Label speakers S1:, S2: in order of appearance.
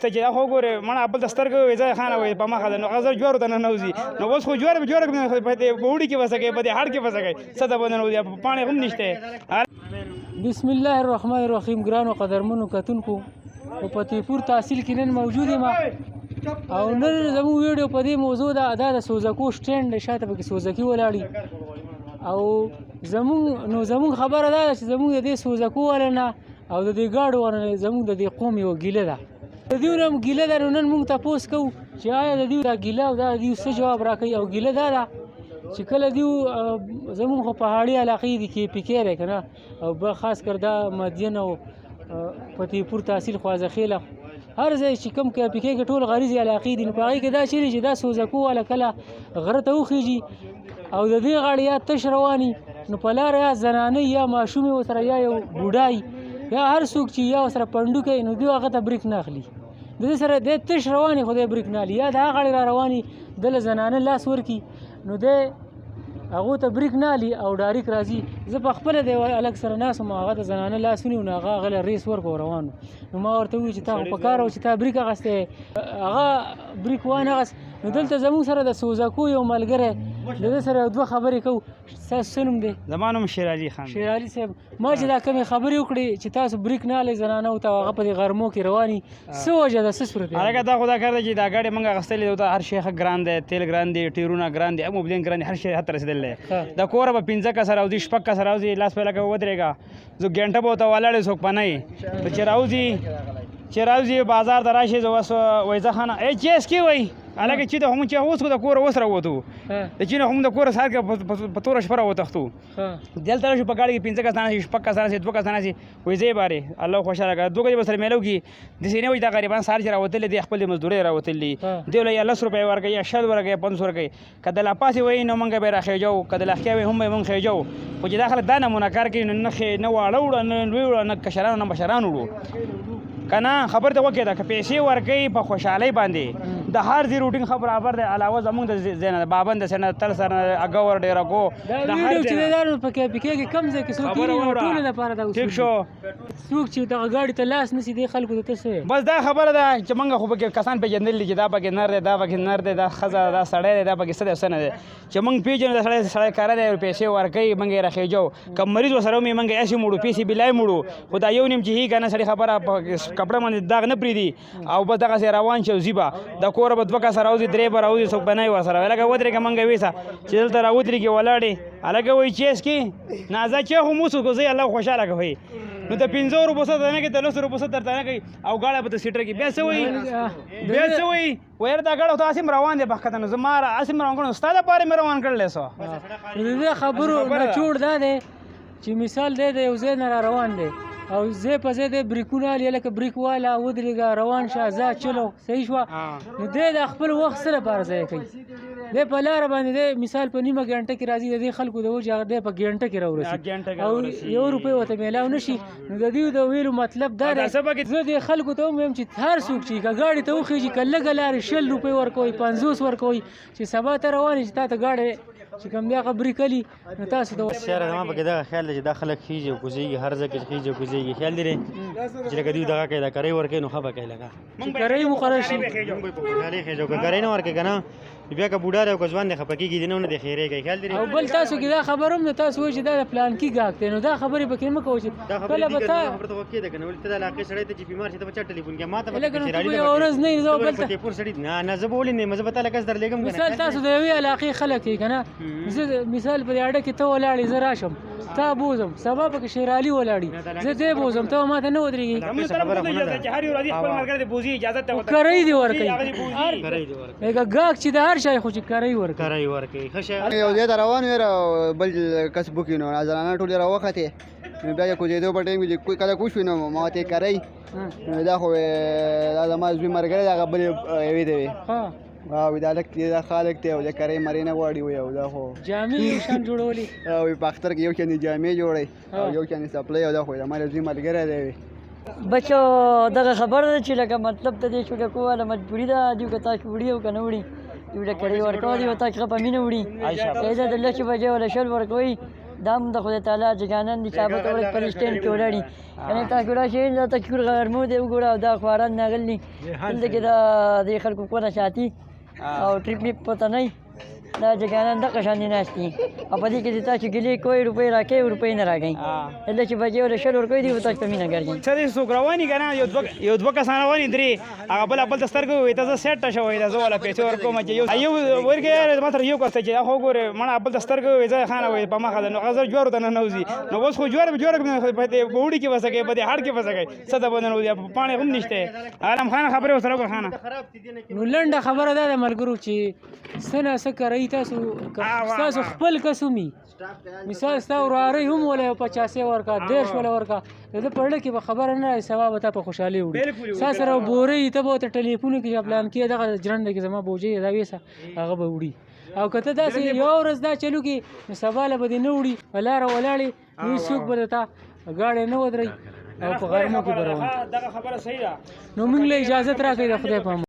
S1: ته چې دا خو ګورې مړه بل د سترګو وې ځای خانه وې په مخه ده نو غزل جوارو ته ننوځي نو اوس خو جوار په دې وړي کې بسه کوي په دې هډ کې بسه کوي څه ته به ننوځي پاڼې هم نشته.
S2: بسم الله الرحمن الرحیم. ګرانو قدرمنو کتونکو په فتحپور تحصیل کې نن موجود یم او نن زموږ ویډیو په دې موضوع ده د سوزکو سټینډ دی، شاته پکې سوزکي ولاړي او زموږ خبره دا ده چې زموږ د دې سوزکو والا نه او د دې ګاډو والا نه زموږ د دې قوم یوه ګیله ده. د دوی نه ګیله ده نو نن موږ تپوس کوو چې آیا د دوی دا ګیله او دا د دوی څه جواب راکوي. او ګیله دا ده چې کله دوی زموږ خو پهاړي علاقې دي کې پکې دی که نه او خاص کر دا مدین او فتحپور تحصیل خوازخیله هر ځای چې کوم کې پکې کې ټول غریزي علاقې دي نو په هغې کې دا چیرې چې دا سوزکو والا کله غره ته وخیږي او د دې غاړې یا تش رواني نو په لاره یا زنانه یا ماشومې ورسره یا یو بوډای یا هر څوک چې یا ورسره پنډو کوي نو دوی هغه ته بریک نه اخلي. د دې سره د تش رواني خو دی بریک نه اخلي یا د هغه غاړې را رواني دله زنانه لاس ورکي نو دی هغو ته بریک نه اخلي او ډایرک راځي. زه په خپله د یوه هلک سره ناست وم هغه د زنانه لاس ونیو نو هغه هغه له ریس ورکړو روان نو ما ورته وویل چې تا خو په کار و چې تا بریک اخیستی هغه بریک وانغست. نو دلته زموږ سره د سوزکو یو ملګری د ده سره یو دوه خبرې کوو. ستاسو څه نوم دی؟
S1: زما نوم شیر علي خان.
S2: شیر علي صاحب، ما چې دا کمې خبرې وکړې چې تاسو بریک نه اخلئ زنانو ته هغه په دې غرمو کې رواني څه وجه ده څه صورت دی؟
S1: هلکه دا خو دا کار دی چې دا ګاډي موږ اخیستلې ده هر شی ښه ګران دی، تیل ګران دی، ټیرونه ګران دي، موبلین ګران دي، هر شی هلته رسېدلی دی. د کوره به 15 کسه راوځي 6 کسه راوځي لاس په لکه ودرېږه زه ګنټه به ورته ولاړې څوک به نه یي چې راوځي بازار ته راشي زه اوس وایي زه خانه ای چیس کې وایي هلکه چې د همون چې اوس خو د کوره اوس راووتو د چې نه هم د کوره سهار کې په توره شپه راوتښتو دلته راشو په ګاډي کې 15 کسه ناستي 6 کسه ناستي 2 کسه ناستي وایي زه یې بارې الله خوشحاله کړه 2 بجې به سره میلو کړي داسې نه وایي دا غریبان سهار چې راوتلي دي خپل د مزدورۍ راوتلي دي له یا 10 روپۍ ورکوي یا 100 ورکوي یا 500 ورکوي که د لا پاسې وایي نو موږ به یې راخېجو که د لا ښکیا وایي هم به یې موږ خېجو خو چې دا خلک دا نمونه کار کوي نو نه واړه وړه نه لوی وړه نه کشران نه مشران وړو که نه خبر ته وکړې ده که پیسې ورکوي په خوشحالۍ باندې د هر ځای روټین خو برابر دی علاوه زموږ د ځای نه د بابند د ځای نه تل سره اګور ډېرکو
S2: دا ویډیو چې دی دا نو په پکې کې کم ځای کې څوک کېني ټولو دپاره دا
S1: ټیک شو
S2: څوک چې دغه ګاډي ته لاس نیسي دې خلکو ته څه وایي؟
S1: بس دا خبره ده چې موږ خو پکې کسان پېژندلي چې دا پکې نر دی دا پکې نر دی دا ښځه دا سړی دی دا پکې څه دی څه نه دی چې موږ پېژنو دا سړی کاره دی پیسې ورکوي موږ یې راخېجو که مریض ورسره ومي موږ یې هسې مړو پیسې بلای مړو خو دا یو نیم چې هي که نه سړي خبره په کپړه باندې داغ نه پرېږدي او بس دغسې روان شي او ځي به د کوره به 2 کسه راوځي 3 به راوځي څوک به نه وي ورسره هلکه ودرېږه موږ یې ویسه چې دلته راودرېږي ولاړې هلکه وایي چیس کې نه زه چیخ هم وڅښو زه یې الله خوشحاله کوي نو د 15 روپو څه درته نه کوي د 10 روپو څه درته نه کوي او ګاډی به د سیټر کې بیا څه وایي وایي دا ګاډی خو ته هسې روان دی بخښته نو زما هسې روان کړی نو ستا دپاره مې روان کړلی څه
S2: د دې خبرو نچوړ دا دی چې مثال دی د یو ځای نه را روان دی او ځای په ځای دی بریکونه اخلي لکه بریک والا ودرېږه روان شه ځه چلو صحیح شوه نو دی د خپل وخت څه لپاره ضایع کوي دی په لاره باندې دی مثال په نیمه ګنټه کې راځي د دې خلکو د وجې هغه دی په ګنټه کې راورسي او 1 روپۍ ورته میلاو نه شي نو د دوی د ویلو مطلب دا دی زه دې خلکو ته ووایم چې هر څوک چې که ګاډي ته وخېږي که لږه لارې 20 روپۍ ورکوئ 50 ورکوئ چې سبا ته روان چې تا ته ګاډی چې کوم دی هغه بریکلي نو تاسو ته
S3: شعر زما پکې دغه خیال دی چې دا خلک خېږي او کوزېږي هر ځای کې خېږي او کوزېږي خیال دی چې لکه دوی دغه کوي دا کرۍ ورکوي نو ښه به کوي لکه
S2: چې کرۍ مقرر شي
S3: موږ به په خوشحالۍ خېږو که کرۍ نه ورکوي که نه بیا که بوډا دی او که ځوان دی خفه کېږي دی نه نه دی خیرې کوي خیال دی
S2: او بل تاسو کې دا خبر هم نه تاسو وایئ چې دا د پلانکي ګاګ دی نو دا خبرې پکې مه کوئ چې کله به تا
S3: خبره ته وکې ده که نه ولې ته د علاقې سړی ته چې بیمار شي ته به چا ټلیفون کوې ما ته به
S2: لکه نو ته به یوه ورځ نه یې زه به بل
S3: فتحپور سړي نه زه به ولې نه یم زه به تا لکه درلېږم
S2: مثال تاسو د یوې علاقې خلک یې که نه زه مثال په دې اډه کې ته ولاړې زه راشم تا بوزم سبا پکې شیر علي ولاړي زه دې بوزم ته ما ته نه ودرېږي کرۍ دې ورکوي لکه ګاګ چې د هر شی خو چې کرۍ
S3: ورکوي ښه شی
S4: یو ځای ته روان وې بل کس بوکي نو زنانه ټولې راوختې نو بیا یې کوزېدو په ټایم کې کله کوز شوې نو ما ورته یې کرۍ نو دا خو دا زما زوی ملګری دی هغه بل یوې ته وې او دا لک دا خالق ته او دا کرۍ مرۍ نه غواړي وي او دا خو
S2: جامې یو شان جوړولي
S4: او په اختر کې یو چندې جامې جوړی او یو چندې سپلی او دا خو زما زوی ملګری دی
S5: بچو دغه خبر ده چې لکه مطلب ته دې شوګه والا مجبوري ده دوی که تاسو وړي او که نه وړي دوی له کرۍ ورکوي او تاسو په مینه وړي دا د 10 بجې ولا 10 ورکوي دا هم د خدای تعالی جګانن دي چې هغه ته ورک پر سټینډ کې ولاړي یعنې تاسو راشئ دا تکفیر غرمو دی وګوره او دا خواران ناغلي دلته کې د خلکو کونه ساتي او ټریپ میپ پته نه دا جګانان دغه شان دي ناست دي او په دې کې چې تاسو ګیلې کوئ روپۍ راکوئ روپۍ نه راکوئ دلته چې بچې ورته شل ورکوئ دي به تاسو ته مینه ګرځي
S1: څه دې څوک رواني که نه یو دوه کسان رواني درې هغه بل ته سترګې ووایي ته زه سیټ شه وایي زه والا پیسې ورکوم چې یو ورکې ما سره یو کس چې خو ګورې مړه بل ته سترګې ووایي زه خانه وایي په مخه ده نو هغه زه جوړ ته ننوځي نو اوس خو جوړ په دې وړي کې بسکې په دې هډ کې بسکې څه ته به ننوځي پاڼې هم نشته عالم خان خبرې ورسره وکړه خانه
S2: نو لنډه خبره دا ده ملګرو چې څه نه څه کوئ تاسو خپل کسومي مثال ستا وراره هم ولا 50 ورکا 150 ولا ورکا زه پړل کې به خبره نه سبا به تا په خوشحالي وړي سا سره بورې ته به ټلیفون کې پلان کې دغه جرنده کې زما بوجي دا ویسه هغه به وړي او کته داسې یو ورځ دا چلو کې سبا له به نه وړي ولاره ولاړې نو څوک به تا غاړې نه ودرې او په غرمو کې به روان
S1: دغه خبره صحیح ده
S2: نو موږ له اجازه راکړئ د خدای په